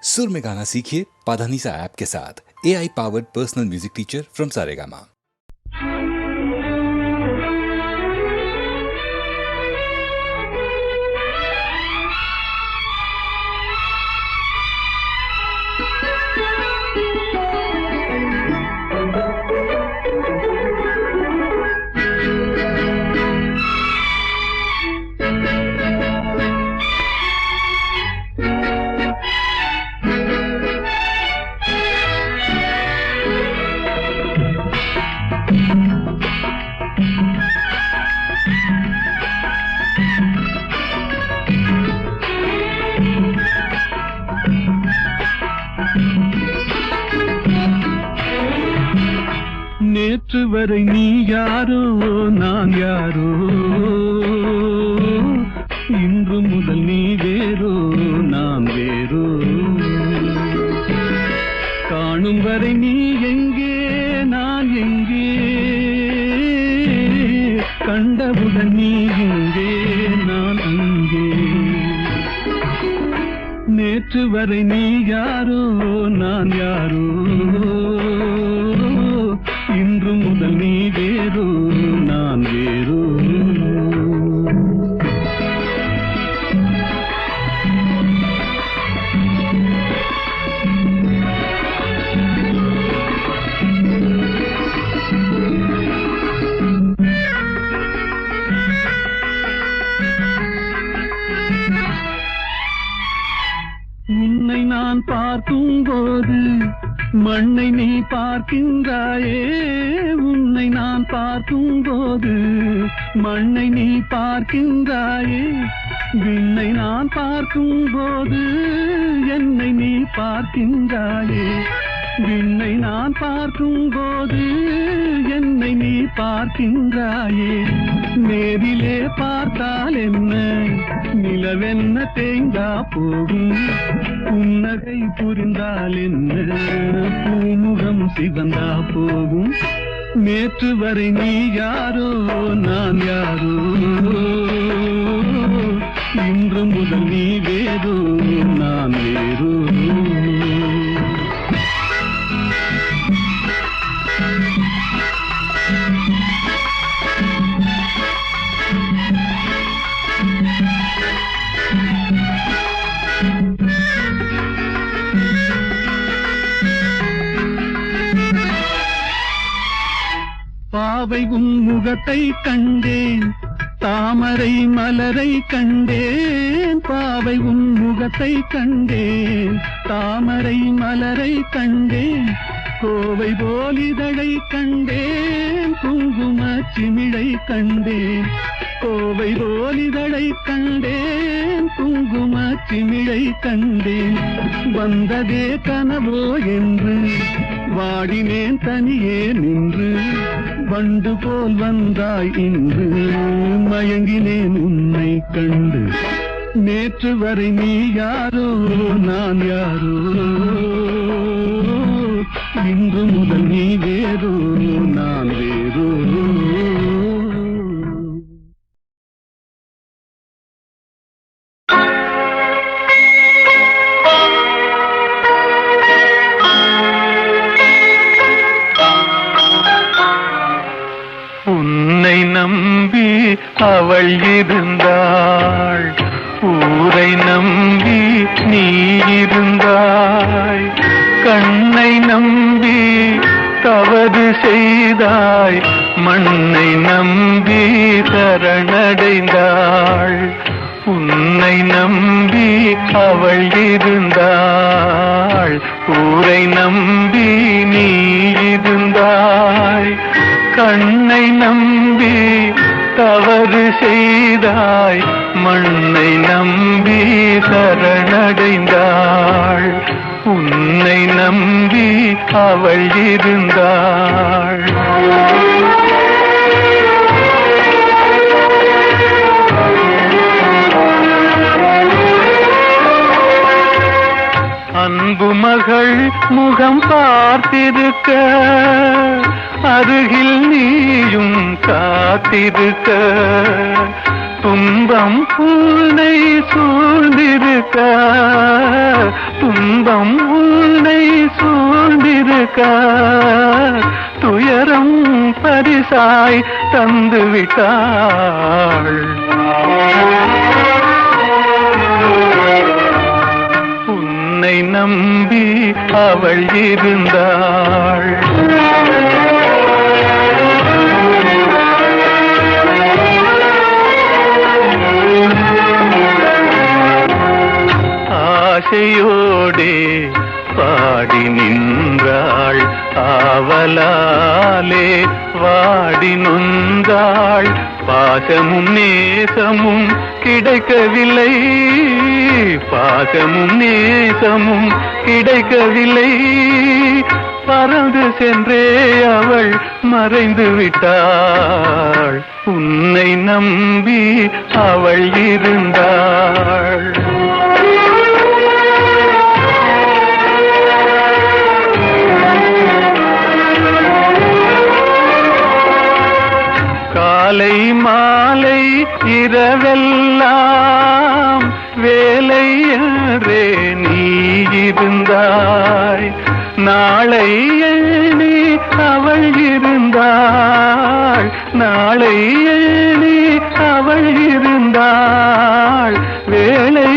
सुर में गाना सीखिए पाधानीसा ऐप के साथ। AI powered personal music teacher from Saregama. நேற்று வரை நீ யாரோ நான் யாரோ, இன்று முதல் நீ வேறோ நான் வேறோ. காணும் வரை நீ எங்கே நான் எங்கே, கண்டவுடன் நீ இங்கே நான் அங்கே. நேற்று வரை நீ யாரோ நான் யாரோ, இன்று முதல் நீ வேறோ நான் வேறோ. உன்னை நான் பார்க்கும் போது மண்ணை நீ பார்க்கின்றாயே, உன்னை நான் பார்க்கும் போது மண்ணை நீ பார்க்கின்றாயே. விண்ணை நான் பார்க்கும் போது என்னை நீ பார்க்கின்றாயே. விண்ணை நான் பார்க்கும் போது என்னை நீ பார்க்கின்றாயே. நேரிலே பார்த்தால் என்ன, நிலவென்ன தேய்ந்தா போகும், புன்னகை புரிந்தால் என்ன, பூமுகம் சிவந்தா போகும். நேற்று வரை நீ யாரோ நான் யாரோ, இன்று முதல் நீ வேறோ நான் வேறோ. பாவை உன் முகத்தை கண்டேன், தாமரை மலரை கண்டேன். பாவை உன் முகத்தை கண்டேன், தாமரை மலரை கண்டேன். கோவை போலிதழை கண்டேன், குங்கும சிமிழை கண்டேன். கோவை போலிதழை கண்டேன், குங்கும சிமிழை கண்டேன். வந்ததே கனவோ என்று வாடினேன் தனியே நின்று, வண்டு போல் வந்தாய் இன்று மயங்கினேன் உன்னை கண்டு. நேற்று வரை நீ யாரோ நான் யாரோ, இன்று முதல் நீ வேறோ நான் வேறோ. உன்னை நம்பி அவள் இருந்தாள், ஊரை நம்பி நீ இருந்தாய். கண்ணை நம்பி தவறு செய்தாய், மண்ணை நம்பி சரணடைந்தாள். உன்னை நம்பி அவள் இருந்தாள், ஊரை நம்பி நீ இருந்தாய். கண்ணை நம்பி தவறு செய்தாய், மண்ணை நம்பி சரணடைந்தாள். உன்னை நம்பி அவள் இருந்தாள். அன்பு மகள் முகம் பார்த்திருக்க, அருகில் நீயும் காத்திருக்க. துன்பம் உன்னை சூழ்ந்திருக்க, துன்பம் உன்னை சூழ்ந்திருக்க, துயரம் பரிசாய் தந்து விட்டாள். உன்னை நம்பி அவள் இருந்தாள். ஆசையோடே பாடி நின்றாள், ஆவலாலே வாடி நொந்தாள். பாசமும் நேசமும் கிடைக்கவில்லை, பாசமும் நேசமும் கிடைக்கவில்லை. பறந்து சென்றே அவள் மறைந்து விட்டாள். உன்னை நம்பி அவள் இருந்தாள். காலை மாலை இரவெல்லாம் வேலை என்றே நீ இருந்தாய். நாளை எண்ணி அவள் இருந்தாள், நாளை எண்ணி அவள் இருந்தாள். வேலை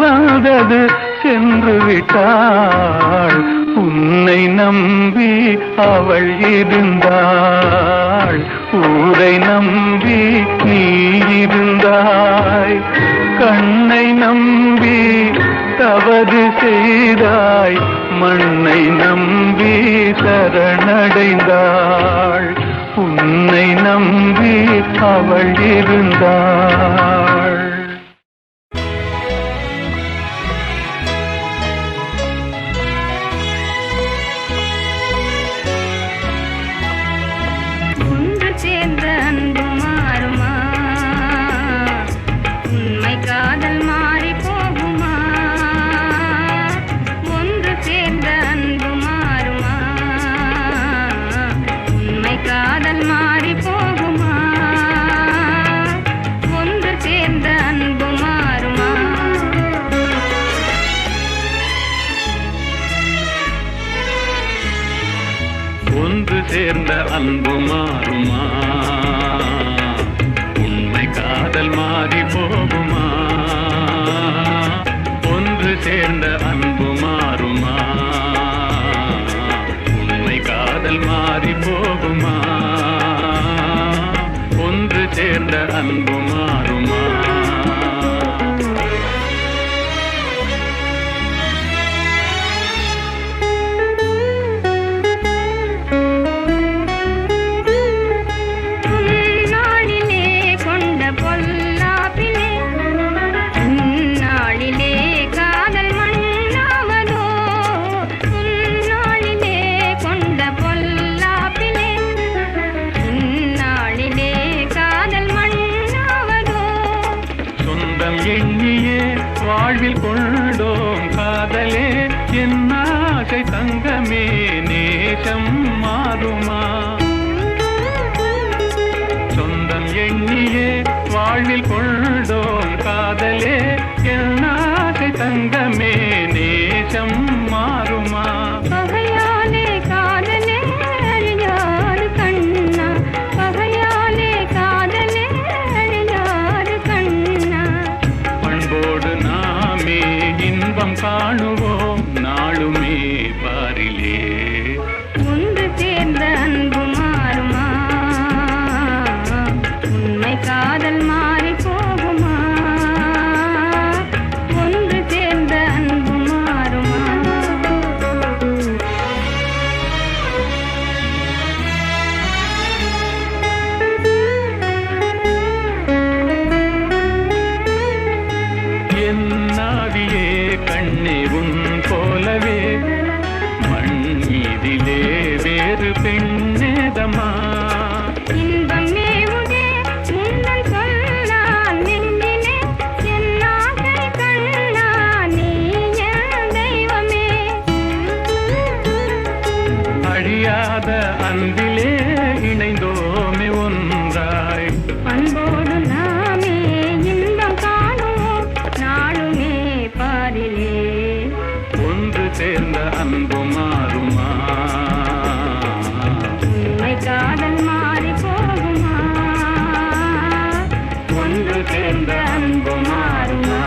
வந்தது சென்று விட்டாள். உன்னை நம்பி அவள் இருந்தாள். ஊரை நம்பி நீ இருந்தாய். கண்ணை நம்பி தவறு செய்தாய், மண்ணை நம்பி சரணடைந்தாள். உன்னை நம்பி அவள் இருந்தாள். ஒன்று சேர்ந்த அன்பு மாறுமா? உண்மை காதல் மாறி போகுமா? ஒன்று சேர்ந்த அன்பு மாறுமா? உண்மை காதல் மாறி போகுமா? ஒன்று சேர்ந்த அன்பு மாறுமா? எண்ணியே வாழ்வில் கொண்டோம் காதலே, என் ஆசை தங்கமே, நேசம் மாறுமா? சொந்தம் எண்ணியே வாழ்வில் கொண்டோம் காதலே, என் ஆசை தங்கமே, நேசம் மாறுமா? பகையாலே காதலே அழியாது கண்ணா, பகையாலே காதலே அழியாது கண்ணா. பண்போடு நாமே இன்பம் காணுவோம் நாளுமே பாரிலே. ஒன்று சேர்ந்த அன்பு மாறுமா? உண்மை காதல் மாறி போகுமா? ஒன்று சேர்ந்த அன்பு மாறுமா? என் நாவியே கண்ணே உன் போலவே, மண் மீதிலே வேறு பெண்ணேதமா? இன்பம் மேவுதே முன்னல் சொல்லால் நெஞ்சிலே, என் ஆசை கண்ணா நீ என் தெய்வமே. அழியாத அன்பிலே இணைந்தோமே ஒன்றாய். அன்போடு நாமே சேர்ந்த அன்பு மாறுமா? உண்மை காதல் மாறி போகுமா? ஒன்று சேர்ந்த அன்பு மாறுமா?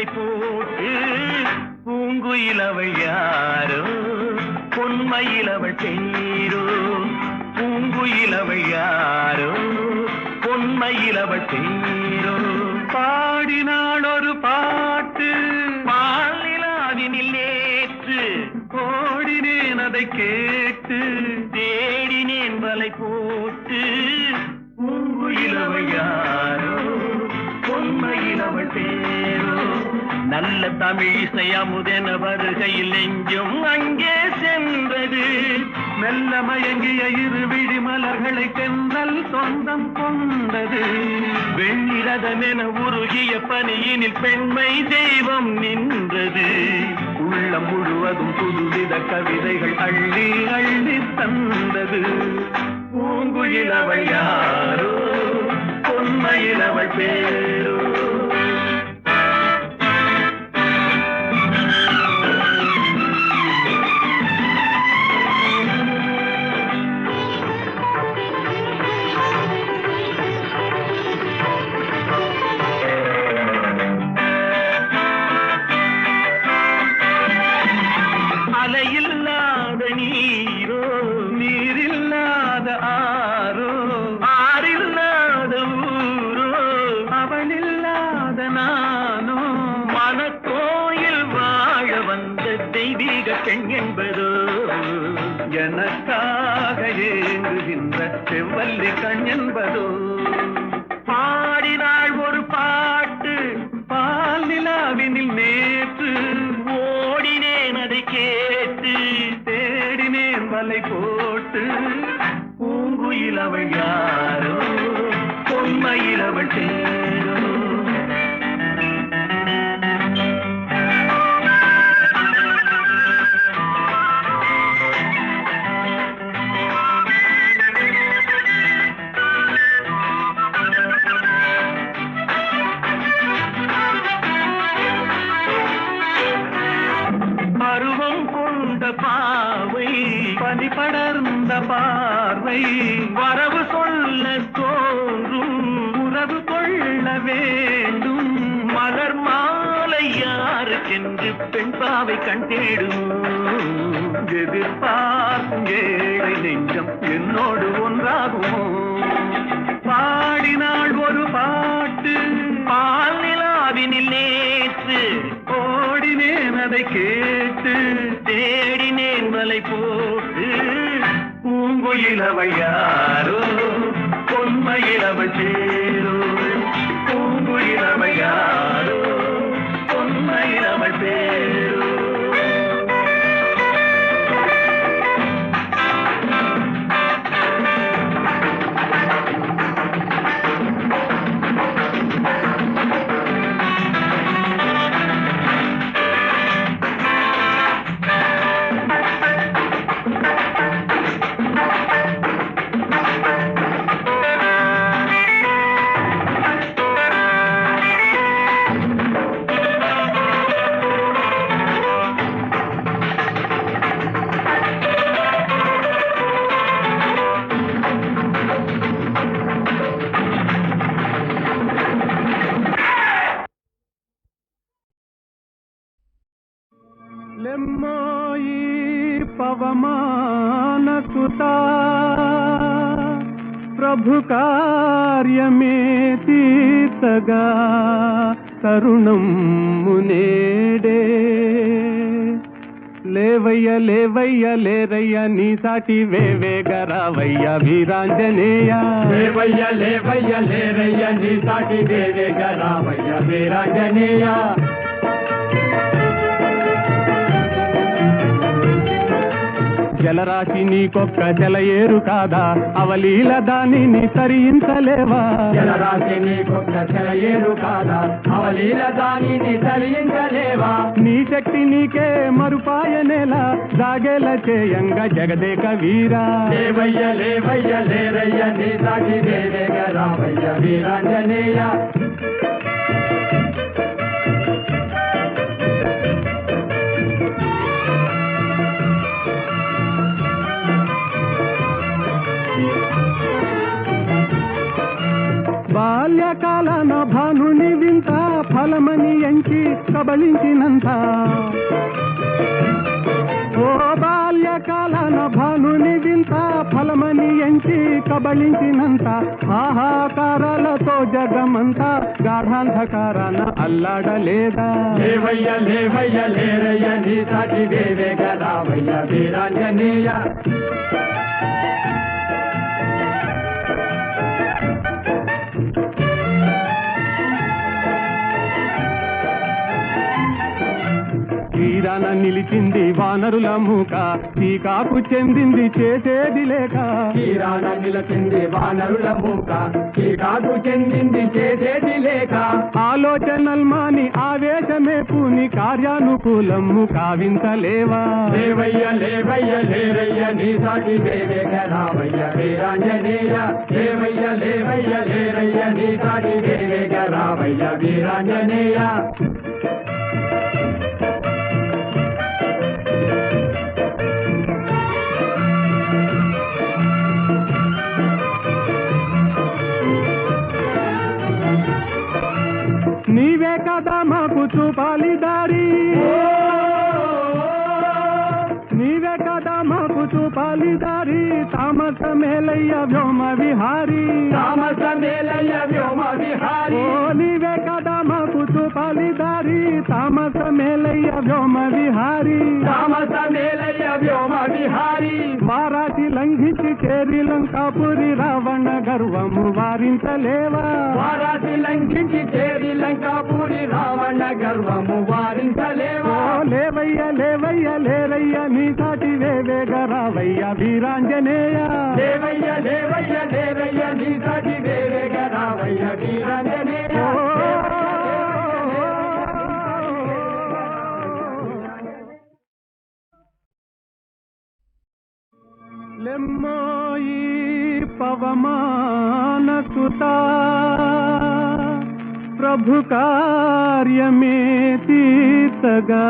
போட்டு பூங்குயிலவள் யாரோ பொன்மயிலவள் பேரோ பூங்குயிலவள் யாரோ பொன்மயிலவள் பேரோ பாடினாள் ஒரு பாட்டு பாலிலாவினில் நேற்று ஓடினேன் அதை கேட்டு தேடினேன் வலை போட்டு பூங்குயிலவள் யாரோ பொன்மயிலவள் பேரோ நல்ல தமிழிசை அமுதென வருகையில் நெஞ்சும் அங்கே சென்றது மெல்ல மயங்கிய இரு விழி மலர்களை தென்றல் சொந்தம் கொண்டது வெண்ணிரதமென உருகிய பனியினில் பெண்மை தெய்வம் நின்றது உள்ளம் முழுவதும் புதுவித கவிதைகள் அள்ளி அள்ளி தந்தது பூங்குயிலவள் யாரோ பொன்மயிலவள் பேரோ அலையில்லாத நீரோ நீரில்லாத ஆரோ ஆறில்லாத ஊரோ அவளில்லாத நானோ மனக்கோயில் வாழ வந்த தெய்வீக பெண் என்பதோ எனக்காக ஏங்குகின்ற செவ்வல்லி கண் என்பதோ பாடினாள் ஒரு பாட்டு பால் நிலாவினில் நேற்று ஓடினேன் அதை கேட்டு தேடினேன் வலை போட்டு பூங்குயிலவள் யாரோ பொன்மயிலவள் பேரோ பருவம் கொண்ட பாவை பனி படர்ந்த பார்வை வரவு சொல்ல தோன்றும் உறவு கொள்ள வேண்டும் மலர் மாலை யாருக்கென்று பெண் பாவை கண் தேடும் எதிர்பார்க்கும் ஏழை நெஞ்சம் என்னோடு ஒன்றாகுமோ பாடினாள் ஒரு பாட்டு பால் நிலாவினில் நேற்று ஓடினேன் அதை கேட்டு தேடினேன் வலை போட்டு பூங்குயிலவள் யாரோ பொன்மயிலவள் பேரோ பூங்குயிலவள் யாரோ பொன்மயிலவள் பேரோ లెమ్మోయి పవమాన సుతా ప్రభు కార్యమే తీర్చగా తరుణం మునేడే లేవయ్య లేవయ్య లేరయ్య నీ సాటి వేవేగరావయ్య వీరాంజనేయ లేవయ్య లేవయ్య లేరయ్య నీ సాటి వేవేగరావయ్య వీరాంజనేయ జలరాశి నీకొక్క జలయేరు కాదా అవలీల దానిని తరించలేవా జలరాశి నీకొక్క జలయేరు కాదా అవలీల దానిని తరించలేవా నీ శక్తి నీకే మరుపాయనేలా జాగేల చేయంగా జగదేక వీరా లేవయ్య లేవయ్య లేరయ్య నీ సాటి వేవేగరావయ్య వీరాంజనేయ బాల్యకాలన భానుని వింత ఫలమని ఎంచి కబలించినంత ఓ బాల్యకాలన భానుని వింత ఫలమని ఎంచి కబలించినంత ఆహాకారాలతో జగమంతా గాఢాంధకారాన అల్లాడలేదా లేవయ్య లేవయ్య లేరయ్య నీ సాటి వేవేగరావయ్య వీరాంజనేయ తీరాన నిలిచింది వానరుల మూక టీకాకు చెందింది చేసేది లేక తీరాన నిలిచింది వానరుల మూక టీకాకు చెందింది చేసేది లేక ఆలోచనల్మాని ఆవేశమే పూని కార్యానుకూలము కావించలేవా లేవయ్య లేవయ్య లేరయ్య నీ సాటి వేవేగరావయ్య వీరాంజనేయ లేవయ్య లేవయ్య లేరయ్య నీ సాటి వేవేగరావయ్య వీరాంజనేయ నీవే కదా మాకు చూపాలి దారి నీవే కదా మాకు చూపాలి దారి తామస మేలయ్య వ్యోమ విహారీ తామస మేలయ్య వ్యోమ విహారీ ఓ నీవే కదా మాకు చూపాలి దారి తామస మేలయ్య వ్యోమ విహారీ తామస మేలయ్య వ్యోమ విహారీ వారాసి లంఘించి చేరి లంకాపురి రావణ గర్వము వారించలేవా వారాసి లంఘించి చేరి లంకాపురి రావణ గర్వము వారించలేవా ఓ లేవయ్య లేవయ్య లేరయ్య నీ సాటి వేవేగరావయ్య వీరాంజనేయ లేవయ్య లేవయ్య లేరయ్య నీ సాటి వేవేగరావయ్య వీరాంజనేయ లెమ్మోయి పవమాన సుతా ప్రభు కార్యమే తీర్చగా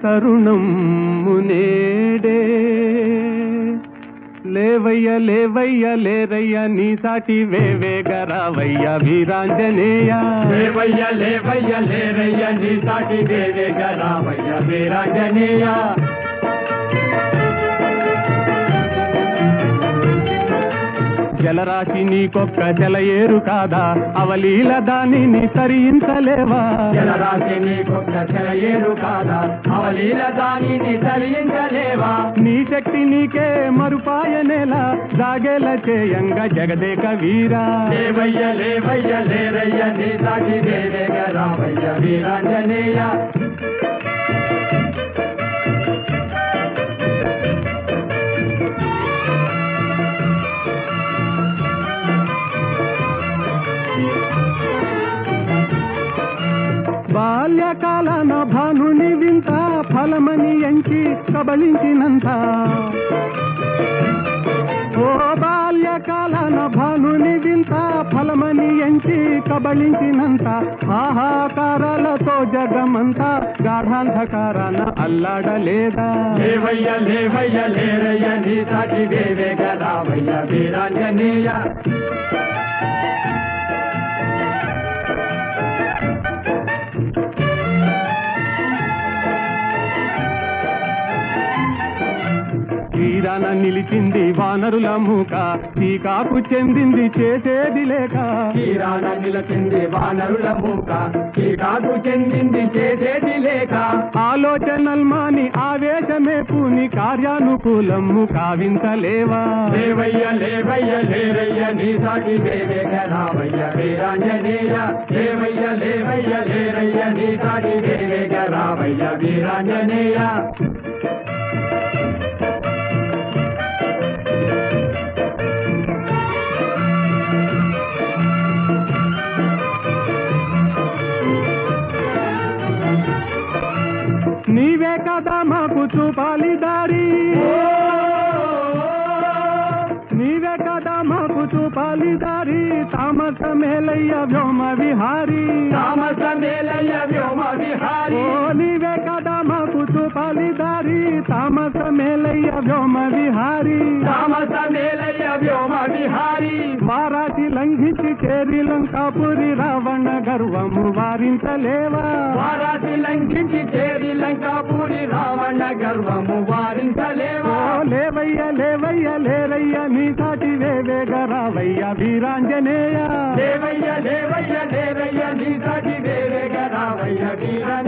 తరుణం మునేడే లేవయ్య లేవయ్య లేరయ్య నీ సాటి వేవేగరావయ్య వీరాంజనేయ లేవయ్య లేవయ్య లేరయ్య నీ సాటి వేవేగరావయ్య వీరాంజనేయ జలరాశి నీకొక్క జలయేరు కాదా అవలీల దానిని తరించలేవా జలరాశి నీకొక్క జలయేరు కాదా అవలీల దానిని తరించలేవా నీ శక్తి నీకే మరుపాయనేలా జాగేల చేయంగా జగదేక వీరా లేవయ్య లేవయ్య లేరయ్య నీ సాటి వేవేగరావయ్య వీరాంజనేయ బాల్యకాలన భానుని వింత ఫలమని ఎంచి కబలించినంత ఓ బాల్యకాలన భానుని వింత ఫలమని ఎంచి కబలించినంత ఆహాకారాలతో జగమంతా గాఢాంధకారాన అల్లాడలేదా లేవయ్య లేవయ్య లేరయ్య నీ సాటి వేవేగరావయ్య వీరాంజనేయ తీరాన నిలిచింది వానరుల మూక టీకాకు చెందింది చేసేది లేక తీరాన నిలిచింది వానరుల మూక టీకాకు చెందింది చేసేది లేక ఆలోచనల్మాని ఆవేశమే పూని కార్యానుకూలము కావించలేవా లేవయ్య లేవయ్య లేరయ్య నీ సాటి వేవేగ రావయ్య వీరాంజనేయ లేవయ్య లేవయ్య లేరయ్య నీ సాటి వేవేగ రావయ్య వీరాంజనేయ నీవే కదా మాకు చూపాలి దారి నీవే కదా మాకు చూపాలి దారి తామస మేలయ్య వ్యోమ విహారీ తామస మేలయ్య వ్యోమ విహారీ ఓ నీవే కదా మాకు చూపాలి దారి తామస మేలయ్య వ్యోమ విహారీ తామస మేలయ్య వ్యోమ విహారీ వారాసి లంఘించి చేరి లంకాపురి రావణ గర్వము వారించలేవా వారాసి లంఘించి చేరి లంకాపురి రావణ గర్వము వారించలేవా ఓ లేవయ్య లేవయ్య లేరయ్య నీ సాటి వేవేగ రావయ్య వీరాంజనేయ లేవయ్య లేవయ్య లేరయ్య నీ సాటి వేవేగ రావయ్య వీరాంజనేయ